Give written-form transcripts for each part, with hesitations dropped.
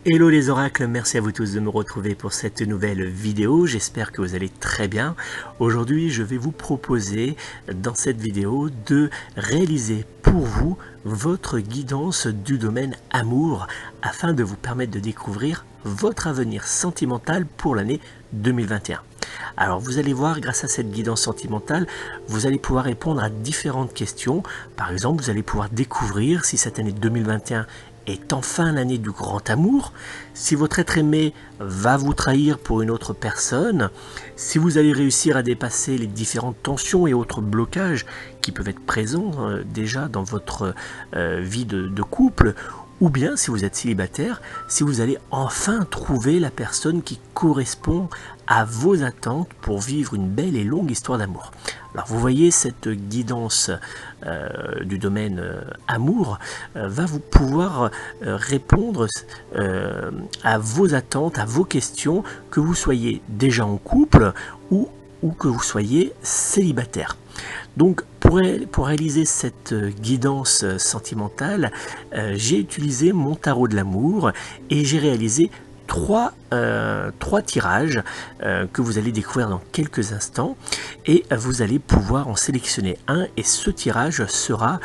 Hello les oracles, merci à vous tous de me retrouver pour cette nouvelle vidéo, j'espère que vous allez très bien. Aujourd'hui je vais vous proposer dans cette vidéo de réaliser pour vous votre guidance du domaine amour afin de vous permettre de découvrir votre avenir sentimental pour l'année 2021. Alors vous allez voir, grâce à cette guidance sentimentale, vous allez pouvoir répondre à différentes questions. Par exemple, vous allez pouvoir découvrir si cette année 2021 est enfin l'année du grand amour, si votre être aimé va vous trahir pour une autre personne, si vous allez réussir à dépasser les différentes tensions et autres blocages qui peuvent être présents déjà dans votre vie de couple, ou bien si vous êtes célibataire, si vous allez enfin trouver la personne qui correspond à vos attentes pour vivre une belle et longue histoire d'amour. Alors vous voyez, cette guidance du domaine amour va vous pouvoir répondre à vos attentes, à vos questions, que vous soyez déjà en couple ou que vous soyez célibataire. Donc pour réaliser cette guidance sentimentale, j'ai utilisé mon tarot de l'amour et j'ai réalisé trois tirages que vous allez découvrir dans quelques instants, et vous allez pouvoir en sélectionner un, et ce tirage sera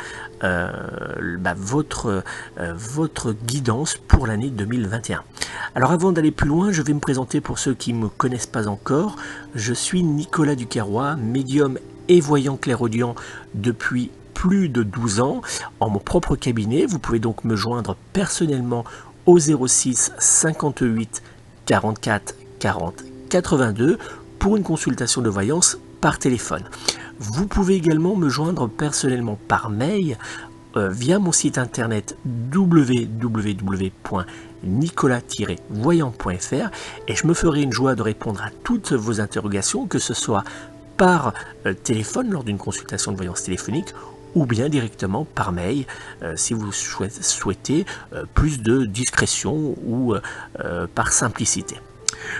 votre guidance pour l'année 2021. Alors avant d'aller plus loin, je vais me présenter pour ceux qui ne me connaissent pas encore. Je suis Nicolas Duquerrois, médium et voyant clairaudient depuis plus de 12 ans en mon propre cabinet. Vous pouvez donc me joindre personnellement au 06 58 44 40 82 pour une consultation de voyance par téléphone. Vous pouvez également me joindre personnellement par mail via mon site internet www.nicolas-voyant.fr, et je me ferai une joie de répondre à toutes vos interrogations, que ce soit par téléphone lors d'une consultation de voyance téléphonique ou bien directement par mail si vous souhaitez plus de discrétion ou par simplicité.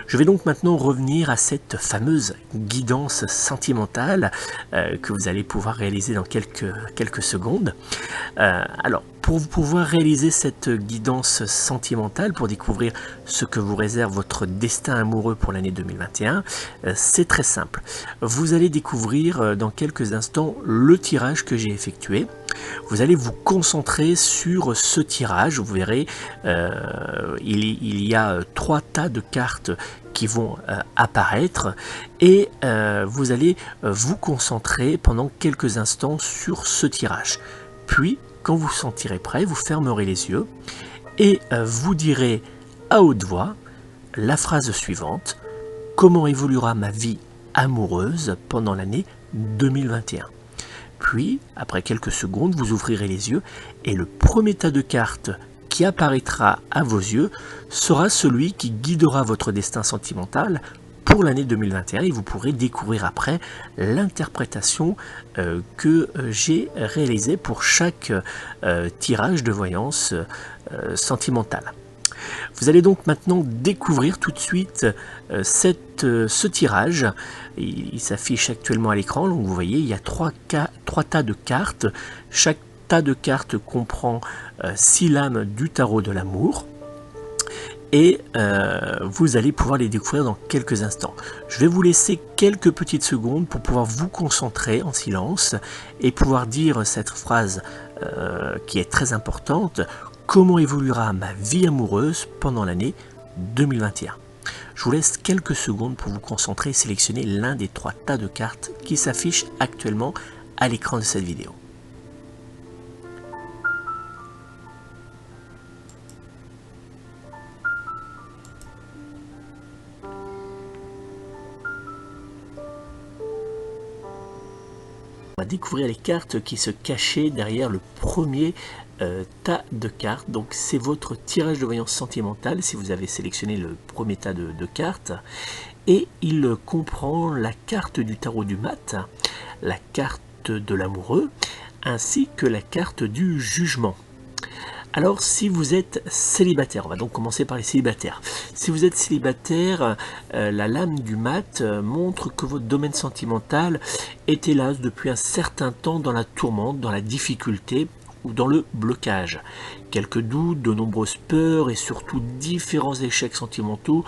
Je vais donc maintenant revenir à cette fameuse guidance sentimentale que vous allez pouvoir réaliser dans quelques secondes. Alors, pour pouvoir réaliser cette guidance sentimentale, pour découvrir ce que vous réserve votre destin amoureux pour l'année 2021, c'est très simple. Vous allez découvrir dans quelques instants le tirage que j'ai effectué. Vous allez vous concentrer sur ce tirage. Vous verrez, il y a 3 tas de cartes qui vont apparaître, et vous allez vous concentrer pendant quelques instants sur ce tirage. Puis, quand vous vous sentirez prêt, vous fermerez les yeux et vous direz à haute voix la phrase suivante: comment évoluera ma vie amoureuse pendant l'année 2021? Puis, après quelques secondes, vous ouvrirez les yeux et le premier tas de cartes qui apparaîtra à vos yeux sera celui qui guidera votre destin sentimental pour l'année 2021, et vous pourrez découvrir après l'interprétation que j'ai réalisée pour chaque tirage de voyance sentimentale. Vous allez donc maintenant découvrir tout de suite ce tirage. Il s'affiche actuellement à l'écran. Donc vous voyez, il y a 3 tas de cartes. Chaque tas de cartes comprend 6 lames du tarot de l'amour. Et vous allez pouvoir les découvrir dans quelques instants. Je vais vous laisser quelques petites secondes pour pouvoir vous concentrer en silence et pouvoir dire cette phrase qui est très importante: comment évoluera ma vie amoureuse pendant l'année 2021? Je vous laisse quelques secondes pour vous concentrer et sélectionner l'un des 3 tas de cartes qui s'affichent actuellement à l'écran de cette vidéo. On va découvrir les cartes qui se cachaient derrière le premier tas de cartes. Donc c'est votre tirage de voyance sentimentale si vous avez sélectionné le premier tas de cartes, et il comprend la carte du tarot du mat, la carte de l'amoureux, ainsi que la carte du jugement. Alors si vous êtes célibataire, on va donc commencer par les célibataires. Si vous êtes célibataire, la lame du mat montre que votre domaine sentimental est hélas depuis un certain temps dans la tourmente, dans la difficulté, ou dans le blocage. Quelques doutes, de nombreuses peurs et surtout différents échecs sentimentaux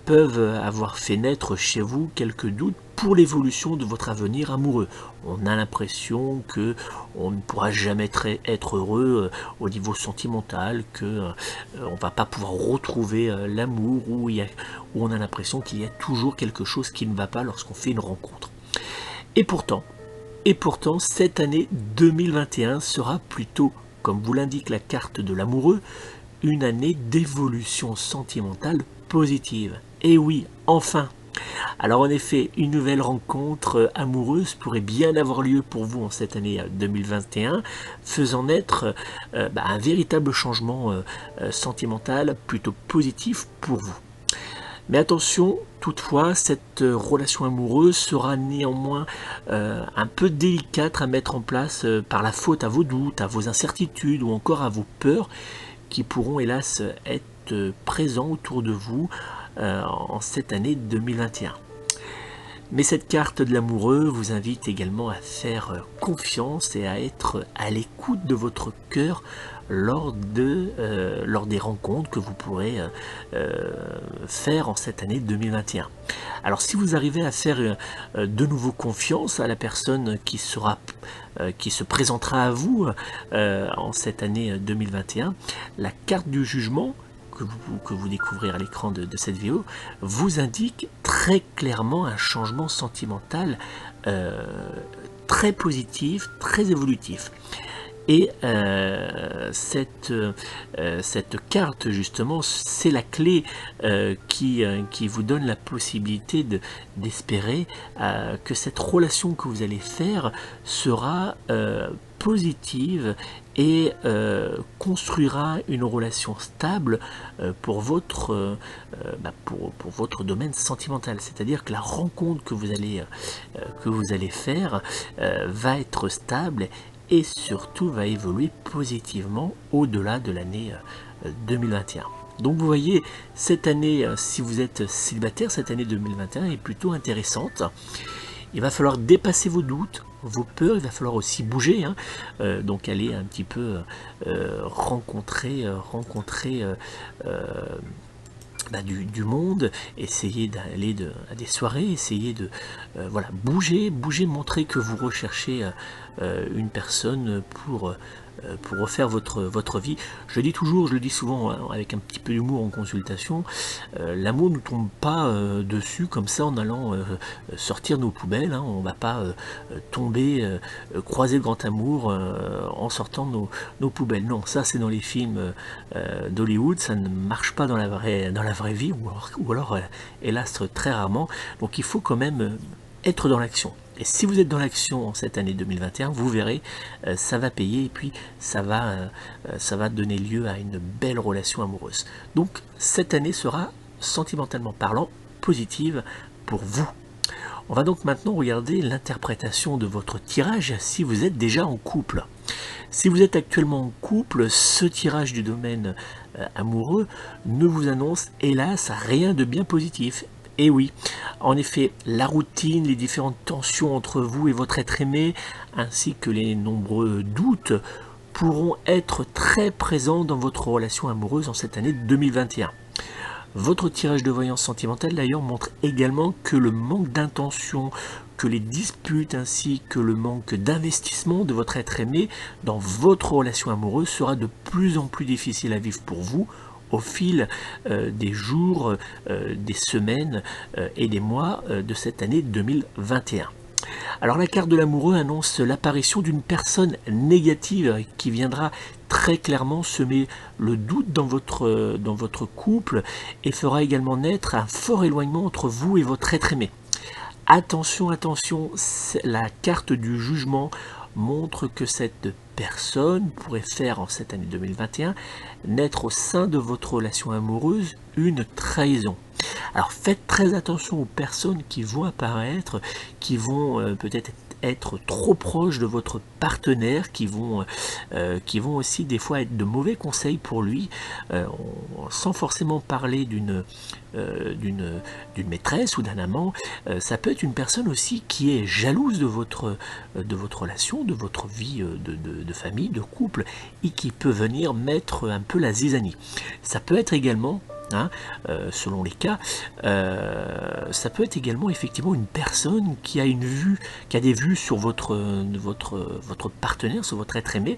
peuvent avoir fait naître chez vous quelques doutes pour l'évolution de votre avenir amoureux. On a l'impression que on ne pourra jamais être heureux au niveau sentimental, que on va pas pouvoir retrouver l'amour, où on a l'impression qu'il y a toujours quelque chose qui ne va pas lorsqu'on fait une rencontre. Et pourtant, cette année 2021 sera plutôt, comme vous l'indique la carte de l'amoureux, une année d'évolution sentimentale positive. Et oui, enfin. Alors en effet, une nouvelle rencontre amoureuse pourrait bien avoir lieu pour vous en cette année 2021, faisant naître un véritable changement sentimental plutôt positif pour vous. Mais attention, toutefois, cette relation amoureuse sera néanmoins un peu délicate à mettre en place par la faute à vos doutes, à vos incertitudes ou encore à vos peurs qui pourront hélas être présents autour de vous en cette année 2021. Mais cette carte de l'amoureux vous invite également à faire confiance et à être à l'écoute de votre cœur lors des rencontres que vous pourrez faire en cette année 2021. Alors si vous arrivez à faire de nouveau confiance à la personne qui se présentera à vous en cette année 2021, la carte du jugement que vous découvrez à l'écran de cette vidéo, vous indique très clairement un changement sentimental très positif, très évolutif. Et cette carte, justement, c'est la clé qui vous donne la possibilité d'espérer que cette relation que vous allez faire sera positive et construira une relation stable pour votre domaine sentimental. C'est-à-dire que la rencontre que vous allez faire va être stable et surtout va évoluer positivement au-delà de l'année 2021. Donc vous voyez, cette année, si vous êtes célibataire, cette année 2021 est plutôt intéressante. Il va falloir dépasser vos doutes, vos peurs, il va falloir aussi bouger, donc aller un petit peu rencontrer du monde, essayer d'aller à des soirées, essayer de bouger, montrer que vous recherchez une personne pour refaire votre vie. Je le dis souvent avec un petit peu d'humour en consultation, l'amour ne tombe pas dessus comme ça en allant sortir nos poubelles, on ne va pas croiser le grand amour en sortant nos poubelles. Non, ça c'est dans les films d'Hollywood, ça ne marche pas dans la vraie vie, ou alors hélas très rarement. Donc il faut quand même être dans l'action. Et si vous êtes dans l'action en cette année 2021, vous verrez, ça va payer et puis ça va donner lieu à une belle relation amoureuse. Donc cette année sera, sentimentalement parlant, positive pour vous. On va donc maintenant regarder l'interprétation de votre tirage si vous êtes déjà en couple. Si vous êtes actuellement en couple, ce tirage du domaine amoureux ne vous annonce hélas rien de bien positif. Et oui, en effet, la routine, les différentes tensions entre vous et votre être aimé, ainsi que les nombreux doutes, pourront être très présents dans votre relation amoureuse en cette année 2021. Votre tirage de voyance sentimentale d'ailleurs montre également que le manque d'intention, que les disputes ainsi que le manque d'investissement de votre être aimé dans votre relation amoureuse sera de plus en plus difficile à vivre pour vous au fil des jours, des semaines et des mois de cette année 2021. Alors la carte de l'amoureux annonce l'apparition d'une personne négative qui viendra très clairement semer le doute dans votre couple et fera également naître un fort éloignement entre vous et votre être aimé. Attention, la carte du jugement montre que cette personne pourrait faire en cette année 2021 naître au sein de votre relation amoureuse une trahison. Alors faites très attention aux personnes qui vont apparaître, qui vont peut-être être trop proches de votre partenaire, qui vont aussi des fois être de mauvais conseils pour lui, sans forcément parler d'une maîtresse ou d'un amant. Ça peut être une personne aussi qui est jalouse de votre relation, de votre vie de famille, de couple, et qui peut venir mettre un peu la zizanie. Ça peut être également, selon les cas, ça peut être également effectivement une personne qui a des vues sur votre partenaire, sur votre être aimé,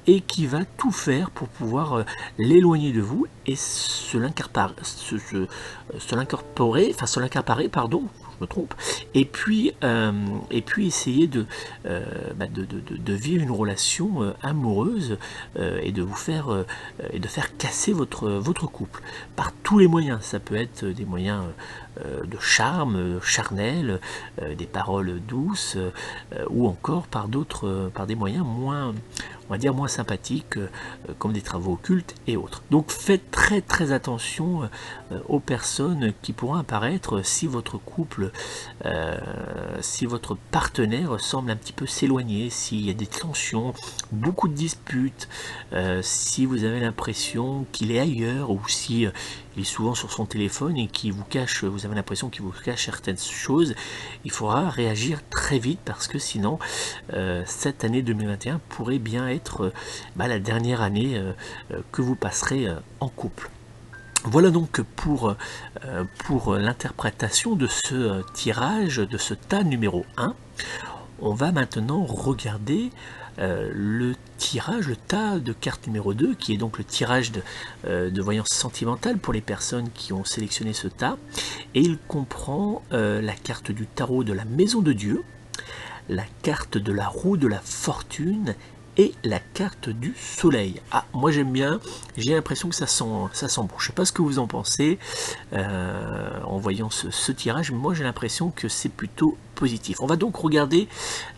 et qui va tout faire pour pouvoir l'éloigner de vous et se l'incorporer, pardon, je me trompe, et puis essayer de vivre une relation amoureuse, et de faire casser votre couple par tous les moyens. Ça peut être des moyens de charme, charnel, des paroles douces, ou encore par des moyens moins, on va dire, moins sympathiques, comme des travaux occultes et autres. Donc faites très très attention aux personnes qui pourront apparaître si votre couple, si votre partenaire semble un petit peu s'éloigner, s'il y a des tensions, beaucoup de disputes, si vous avez l'impression qu'il est ailleurs, ou si il est souvent sur son téléphone et qui vous cache, vous avez l'impression qu'il vous cache certaines choses. Il faudra réagir très vite, parce que sinon cette année 2021 pourrait bien être la dernière année que vous passerez en couple. Voilà donc pour l'interprétation de ce tirage, de ce tas numéro 1. On va maintenant regarder le tas de cartes numéro 2, qui est donc le tirage de voyance sentimentale pour les personnes qui ont sélectionné ce tas. Et il comprend la carte du tarot de la Maison de Dieu, la carte de la roue de la fortune et la carte du soleil. Ah, moi j'aime bien, j'ai l'impression que ça sent bon. Je ne sais pas ce que vous en pensez en voyant ce tirage, mais moi j'ai l'impression que c'est plutôt positif. On va donc regarder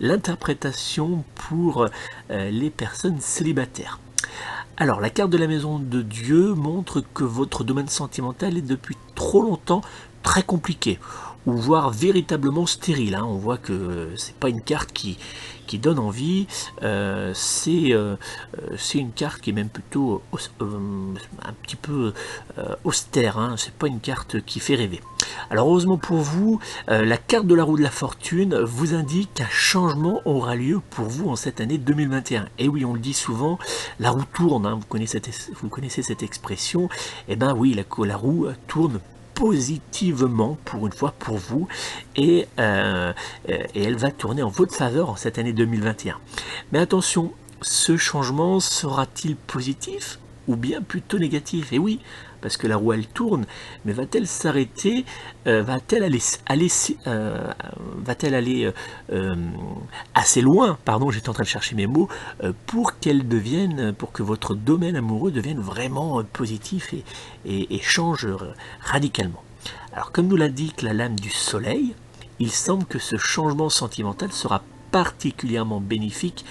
l'interprétation pour les personnes célibataires. Alors, la carte de la Maison de Dieu montre que votre domaine sentimental est depuis trop longtemps très compliqué, ou voire véritablement stérile. On voit que c'est pas une carte qui donne envie, c'est une carte qui est même plutôt un petit peu austère, c'est pas une carte qui fait rêver. Alors heureusement pour vous, la carte de la roue de la fortune vous indique qu'un changement aura lieu pour vous en cette année 2021. Et oui, on le dit souvent, la roue tourne, vous connaissez cette expression. Et ben oui, la roue tourne positivement pour une fois pour vous, et elle va tourner en votre faveur en cette année 2021. Mais attention, ce changement sera-t-il positif ou bien plutôt négatif? Et oui, parce que la roue elle tourne, mais va-t-elle s'arrêter, va-t-elle aller assez loin, pardon, j'étais en train de chercher mes mots, pour que votre domaine amoureux devienne vraiment positif et change radicalement. Alors comme nous l'indique la lame du soleil, il semble que ce changement sentimental sera particulièrement bénéfique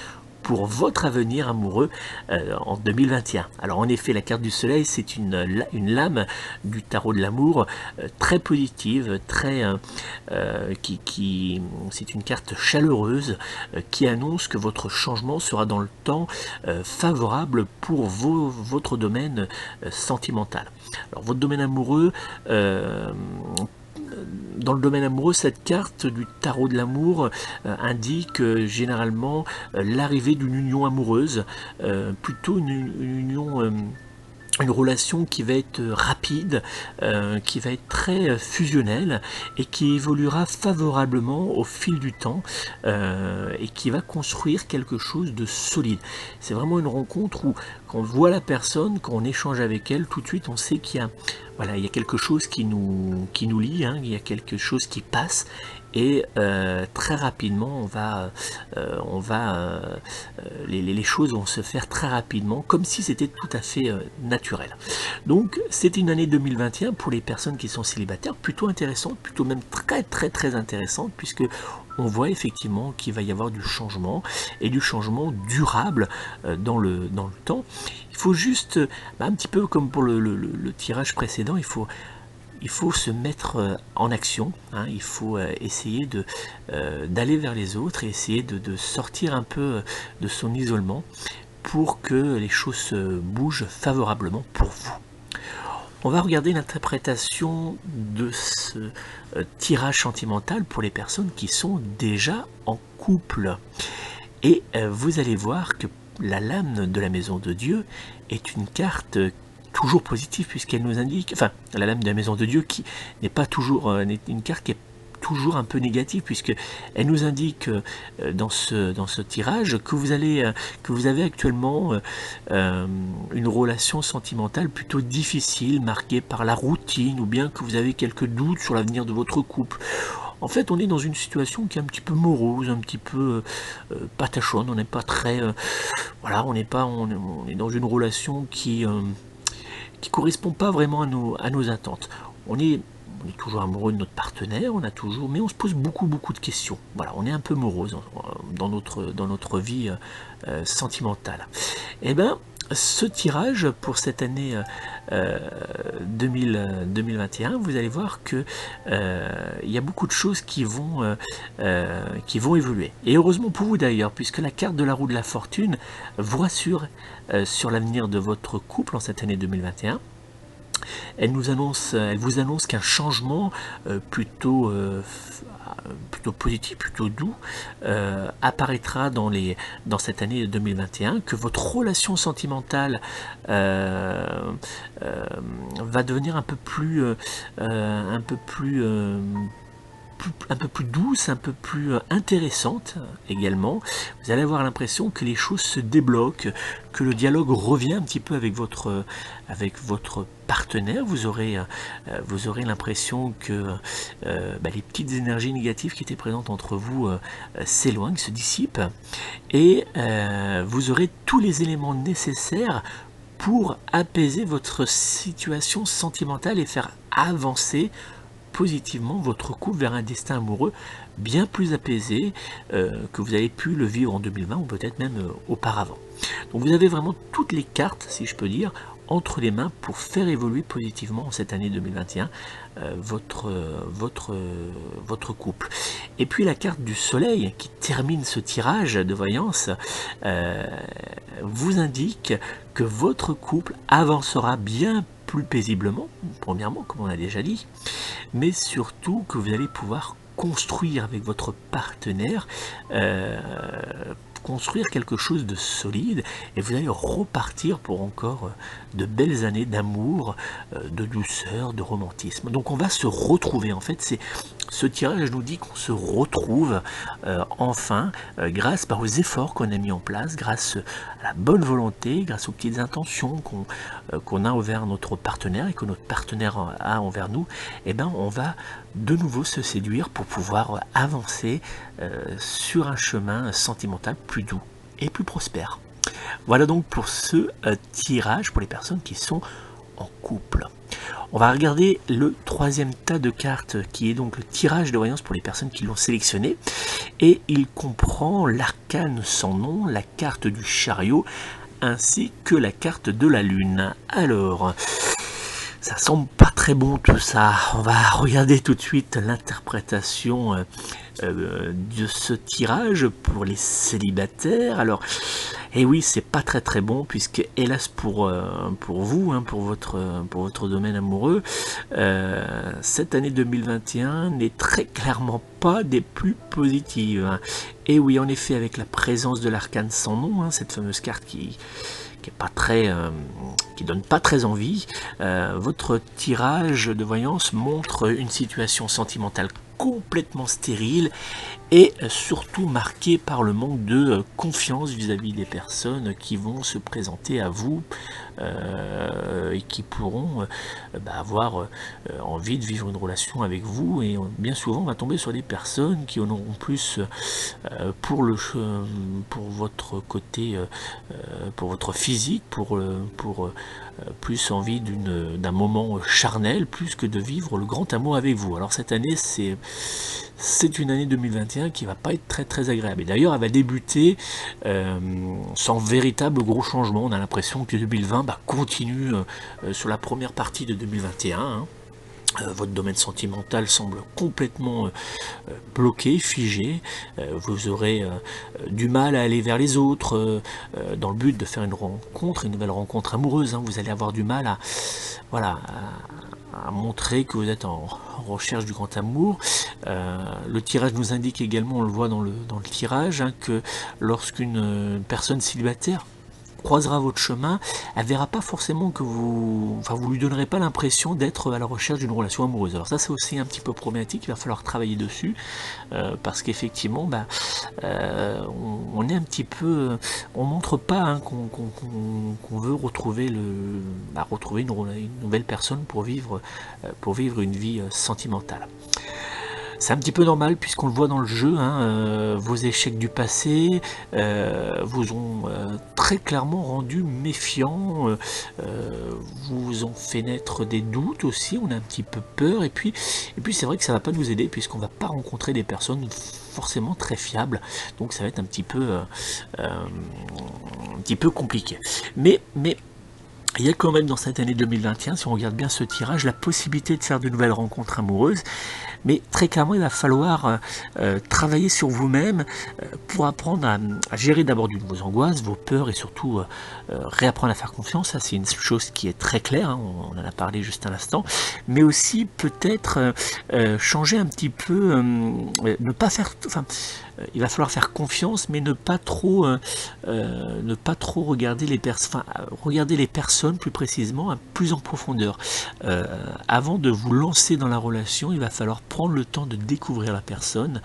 pour votre avenir amoureux en 2021. Alors en effet, la carte du soleil, c'est une lame du tarot de l'amour très positive, c'est une carte chaleureuse qui annonce que votre changement sera dans le temps favorable pour votre domaine sentimental. Alors votre domaine amoureux, dans le domaine amoureux, cette carte du tarot de l'amour indique généralement l'arrivée d'une union amoureuse, plutôt une union, une relation qui va être rapide, qui va être très fusionnelle et qui évoluera favorablement au fil du temps, et qui va construire quelque chose de solide. C'est vraiment une rencontre où quand on voit la personne, quand on échange avec elle, tout de suite on sait qu'il y a quelque chose qui nous lie, il y a quelque chose qui passe, et très rapidement les choses vont se faire très rapidement, comme si c'était tout à fait naturel. Donc c'est une année 2021 pour les personnes qui sont célibataires plutôt intéressante, plutôt même très très très intéressante, puisque on voit effectivement qu'il va y avoir du changement, et du changement durable dans le temps. Il faut juste, un petit peu comme pour le tirage précédent, il faut il faut se mettre en action, hein, il faut essayer d'aller vers les autres et essayer de sortir un peu de son isolement pour que les choses bougent favorablement pour vous. On va regarder l'interprétation de ce tirage sentimental pour les personnes qui sont déjà en couple. Et vous allez voir que la lame de la maison de Dieu est une carte toujours positive puisqu'elle nous indique, enfin la lame de la maison de Dieu qui n'est pas toujours une carte qui est toujours un peu négative puisque elle nous indique dans ce tirage que vous avez actuellement une relation sentimentale plutôt difficile, marquée par la routine, ou bien que vous avez quelques doutes sur l'avenir de votre couple. En fait, on est dans une situation qui est un petit peu morose, un petit peu patachonne. On n'est pas très, voilà, on est dans une relation qui correspond pas vraiment à nos attentes. On est toujours amoureux de notre partenaire, mais on se pose beaucoup de questions. Voilà, on est un peu morose dans notre vie sentimentale. Et ben, ce tirage pour cette année 2021, vous allez voir que il y a beaucoup de choses qui vont évoluer. Et heureusement pour vous d'ailleurs, puisque la carte de la roue de la fortune vous rassure sur l'avenir de votre couple en cette année 2021. Elle vous annonce qu'un changement plutôt positif, plutôt doux, apparaîtra dans cette année 2021, que votre relation sentimentale va devenir un peu plus douce, un peu plus intéressante également. Vous allez avoir l'impression que les choses se débloquent, que le dialogue revient un petit peu avec votre partenaire. Vous aurez l'impression que les petites énergies négatives qui étaient présentes entre vous s'éloignent, se dissipent, et vous aurez tous les éléments nécessaires pour apaiser votre situation sentimentale et faire avancer positivement votre couple vers un destin amoureux bien plus apaisé que vous avez pu le vivre en 2020 ou peut-être même auparavant. Donc vous avez vraiment toutes les cartes, si je peux dire, entre les mains pour faire évoluer positivement en cette année 2021 votre couple. Et puis la carte du soleil qui termine ce tirage de voyance vous indique que votre couple avancera bien plus paisiblement, premièrement, comme on a déjà dit, mais surtout que vous allez pouvoir construire avec votre partenaire, construire quelque chose de solide, et vous allez repartir pour encore de belles années d'amour, de douceur, de romantisme. Donc on va se retrouver, en fait, ce tirage nous dit qu'on se retrouve enfin grâce aux efforts qu'on a mis en place, grâce à la bonne volonté, grâce aux petites intentions qu'on a envers notre partenaire et que notre partenaire a envers nous. Et ben on va de nouveau se séduire pour pouvoir avancer sur un chemin sentimental plus doux et plus prospère. Voilà donc pour ce tirage pour les personnes qui sont en couple. On va regarder le troisième tas de cartes qui est donc le tirage de voyance pour les personnes qui l'ont sélectionné, et il comprend l'arcane sans nom, la carte du chariot ainsi que la carte de la lune. Alors, ça semble pas très bon tout ça. On va regarder tout de suite l'interprétation de ce tirage pour les célibataires. Alors, et oui, c'est pas très bon puisque hélas pour vous, hein, pour votre domaine amoureux, cette année 2021 n'est très clairement pas des plus positives. Et oui, en effet, avec la présence de l'arcane sans nom, hein, cette fameuse carte qui est pas très, qui donne pas très envie, votre tirage de voyance montre une situation sentimentale complètement stérile et surtout marquée par le manque de confiance vis-à-vis des personnes qui vont se présenter à vous et qui pourront avoir envie de vivre une relation avec vous. Et bien souvent on va tomber sur des personnes qui en auront plus pour votre côté, pour votre physique, pour plus envie d'un moment charnel, plus que de vivre le grand amour avec vous. Alors cette année, c'est une année 2021 qui va pas être très agréable. Et d'ailleurs, elle va débuter sans véritable gros changement. On a l'impression que 2020 continue sur la première partie de 2021. Hein. Votre domaine sentimental semble complètement bloqué, figé. Vous aurez du mal à aller vers les autres dans le but de faire une rencontre, une nouvelle rencontre amoureuse. Hein. Vous allez avoir du mal à, voilà, à montrer que vous êtes en recherche du grand amour. Le tirage nous indique également, on le voit dans le tirage, hein, que lorsqu'une personne célibataire croisera votre chemin, elle verra pas forcément que vous lui donnerez pas l'impression d'être à la recherche d'une relation amoureuse. Alors ça c'est aussi un petit peu problématique, il va falloir travailler dessus, parce qu'effectivement on est un petit peu, on montre pas, hein, qu'on veut retrouver retrouver une nouvelle personne pour vivre une vie sentimentale. C'est un petit peu normal puisqu'on le voit dans le jeu, hein, vos échecs du passé vous ont très clairement rendu méfiant, vous ont fait naître des doutes aussi, on a un petit peu peur, et puis c'est vrai que ça va pas nous aider puisqu'on va pas rencontrer des personnes forcément très fiables, donc ça va être un petit peu compliqué. Mais il y a quand même dans cette année 2021, si on regarde bien ce tirage, la possibilité de faire de nouvelles rencontres amoureuses. Mais très clairement, il va falloir travailler sur vous-même pour apprendre à gérer d'abord vos angoisses, vos peurs et surtout réapprendre à faire confiance. Ça, c'est une chose qui est très claire, hein, on en a parlé juste à l'instant. Mais aussi peut-être changer un petit peu, ne pas faire... il va falloir faire confiance, mais ne pas trop regarder regarder les personnes plus précisément, plus en profondeur. Avant de vous lancer dans la relation, il va falloir prendre le temps de découvrir la personne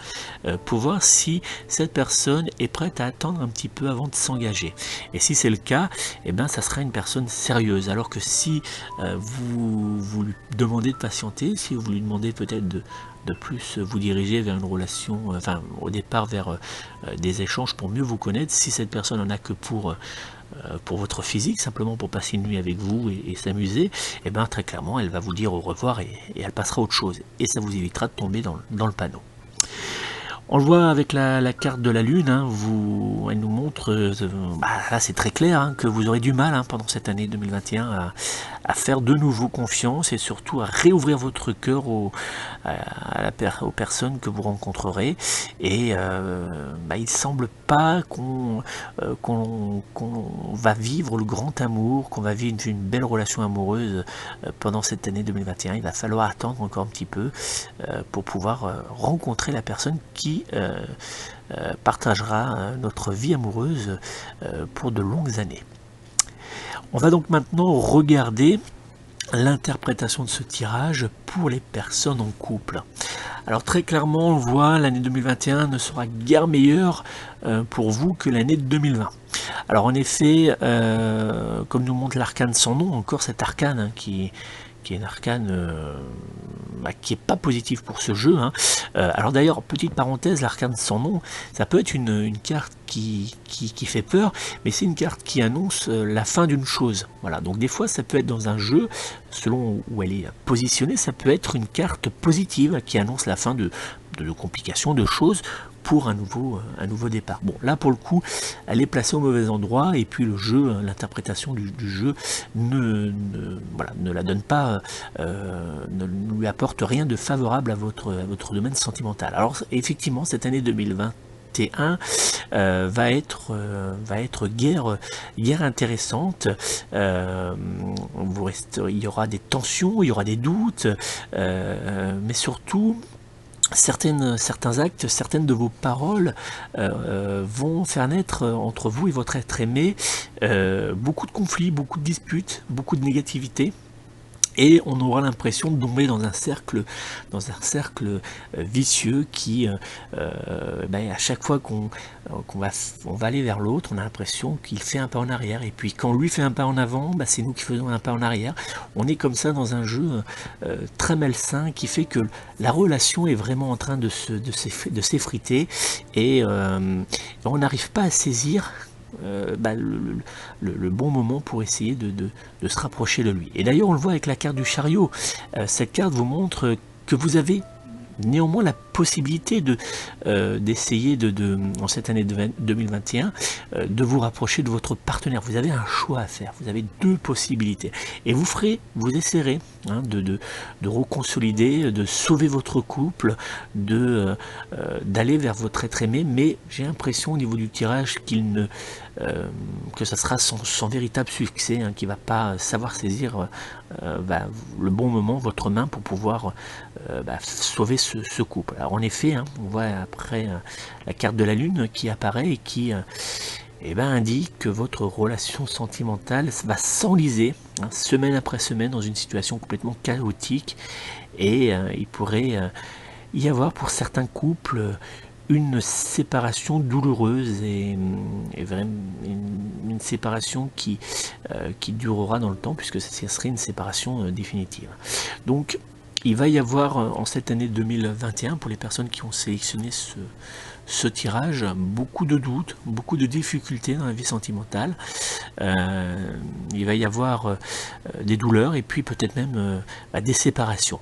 pour voir si cette personne est prête à attendre un petit peu avant de s'engager. Et si c'est le cas, eh ben, ça sera une personne sérieuse. Alors que si vous lui demandez de patienter, si vous lui demandez peut-être de plus vous diriger vers une relation, au départ vers des échanges pour mieux vous connaître, si cette personne en a que pour votre physique, simplement pour passer une nuit avec vous et s'amuser, et bien très clairement elle va vous dire au revoir et elle passera à autre chose, et ça vous évitera de tomber dans le panneau. On le voit avec la carte de la Lune, hein, elle nous montre, là c'est très clair, hein, que vous aurez du mal, hein, pendant cette année 2021 à faire de nouveau confiance et surtout à réouvrir votre cœur aux personnes que vous rencontrerez. Et il semble pas qu'on va vivre le grand amour, qu'on va vivre une belle relation amoureuse pendant cette année 2021. Il va falloir attendre encore un petit peu pour pouvoir rencontrer la personne qui partagera notre vie amoureuse pour de longues années. On va donc maintenant regarder l'interprétation de ce tirage pour les personnes en couple. Alors très clairement, on voit l'année 2021 ne sera guère meilleure pour vous que l'année 2020. Alors en effet, comme nous montre l'arcane sans nom, encore cet arcane, hein, qui est un arcane qui est pas positif pour ce jeu, hein. Alors d'ailleurs, petite parenthèse, l'arcane sans nom, ça peut être une carte qui fait peur, mais c'est une carte qui annonce la fin d'une chose. Voilà, donc des fois ça peut être dans un jeu, selon où elle est positionnée, ça peut être une carte positive qui annonce la fin de complications, de choses, pour un nouveau départ. Bon, là pour le coup, elle est placée au mauvais endroit, et puis le jeu, l'interprétation du jeu ne la donne pas, ne lui apporte rien de favorable à votre domaine sentimental. Alors effectivement, cette année 2021 va être guère intéressante. Il y aura des tensions, il y aura des doutes, mais surtout certains actes, certaines de vos paroles vont faire naître entre vous et votre être aimé beaucoup de conflits, beaucoup de disputes, beaucoup de négativité. Et on aura l'impression de tomber dans un cercle vicieux qui, à chaque fois qu'on va aller vers l'autre, on a l'impression qu'il fait un pas en arrière. Et puis quand lui fait un pas en avant, c'est nous qui faisons un pas en arrière. On est comme ça dans un jeu très malsain qui fait que la relation est vraiment en train de s'effriter. Et on n'arrive pas à saisir le bon moment pour essayer de se rapprocher de lui. Et d'ailleurs on le voit avec la carte du chariot, cette carte vous montre que vous avez néanmoins la possibilité d'essayer en cette année 2021 de vous rapprocher de votre partenaire. Vous avez un choix à faire, vous avez deux possibilités et vous essaierez hein, de reconsolider, de sauver votre couple, d'aller vers votre être aimé, mais j'ai l'impression au niveau du tirage que ça sera sans véritable succès, hein, qui ne va pas savoir saisir le bon moment, votre main, pour pouvoir sauver ce couple. Alors en effet, hein, on voit après la carte de la lune qui apparaît et qui indique que votre relation sentimentale va s'enliser hein, semaine après semaine dans une situation complètement chaotique, et il pourrait y avoir pour certains couples une séparation douloureuse et vraiment une séparation qui durera dans le temps, puisque ce serait une séparation définitive. Donc il va y avoir en cette année 2021, pour les personnes qui ont sélectionné ce tirage, beaucoup de doutes, beaucoup de difficultés dans la vie sentimentale. Il va y avoir des douleurs et puis peut-être même des séparations.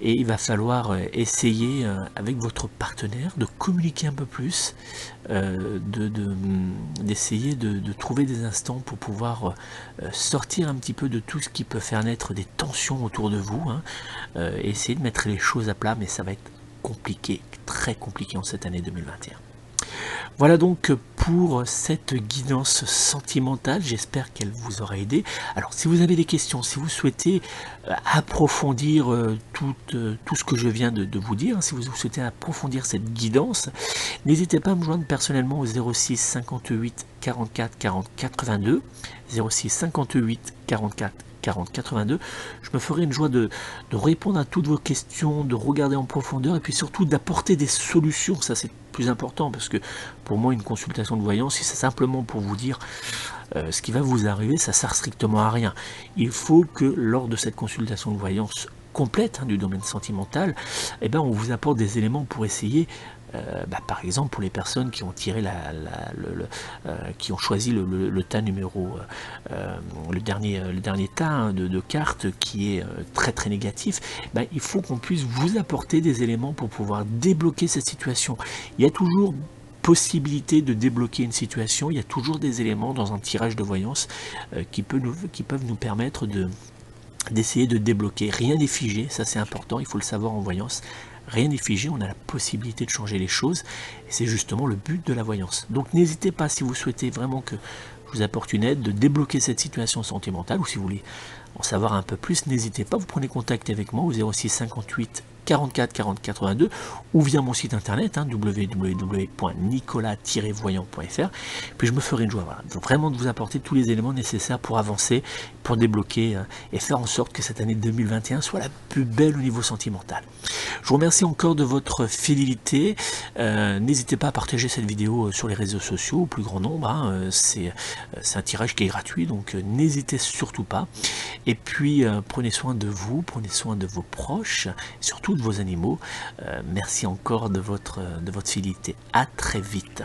Et il va falloir essayer avec votre partenaire de communiquer un peu plus, d'essayer de trouver des instants pour pouvoir sortir un petit peu de tout ce qui peut faire naître des tensions autour de vous, hein, essayer de mettre les choses à plat, mais ça va être compliqué, très compliqué en cette année 2021. Voilà donc pour cette guidance sentimentale, j'espère qu'elle vous aura aidé. Alors si vous avez des questions, si vous souhaitez approfondir tout ce que je viens de vous dire, hein, si vous souhaitez approfondir cette guidance, n'hésitez pas à me joindre personnellement au 06 58 44 40 82, 06 58 44 40 82. Je me ferai une joie de répondre à toutes vos questions, de regarder en profondeur et puis surtout d'apporter des solutions. Ça c'est plus important, parce que pour moi une consultation de voyance, si c'est simplement pour vous dire ce qui va vous arriver, ça sert strictement à rien. Il faut que lors de cette consultation de voyance complète hein, du domaine sentimental, on vous apporte des éléments pour essayer par exemple pour les personnes qui ont tiré qui ont choisi le tas numéro le dernier tas hein, de cartes qui est très très négatif, il faut qu'on puisse vous apporter des éléments pour pouvoir débloquer cette situation. Il y a toujours possibilité de débloquer une situation, il y a toujours des éléments dans un tirage de voyance qui peuvent nous permettre d'essayer de débloquer. Rien n'est figé, ça c'est important, il faut le savoir en voyance. Rien n'est figé, on a la possibilité de changer les choses, et c'est justement le but de la voyance. Donc n'hésitez pas, si vous souhaitez vraiment que je vous apporte une aide, de débloquer cette situation sentimentale, ou si vous voulez en savoir un peu plus, n'hésitez pas, vous prenez contact avec moi au 06 58 44 40 82 ou via mon site internet hein, www.nicolas-voyant.fr. Puis je me ferai une joie vraiment de vous apporter tous les éléments nécessaires pour avancer, pour débloquer et faire en sorte que cette année 2021 soit la plus belle au niveau sentimental. Je vous remercie encore de votre fidélité. N'hésitez pas à partager cette vidéo sur les réseaux sociaux au plus grand nombre. Hein. C'est un tirage qui est gratuit, donc n'hésitez surtout pas. Et puis prenez soin de vous, prenez soin de vos proches, surtout de vos animaux. Merci encore de votre fidélité. À très vite.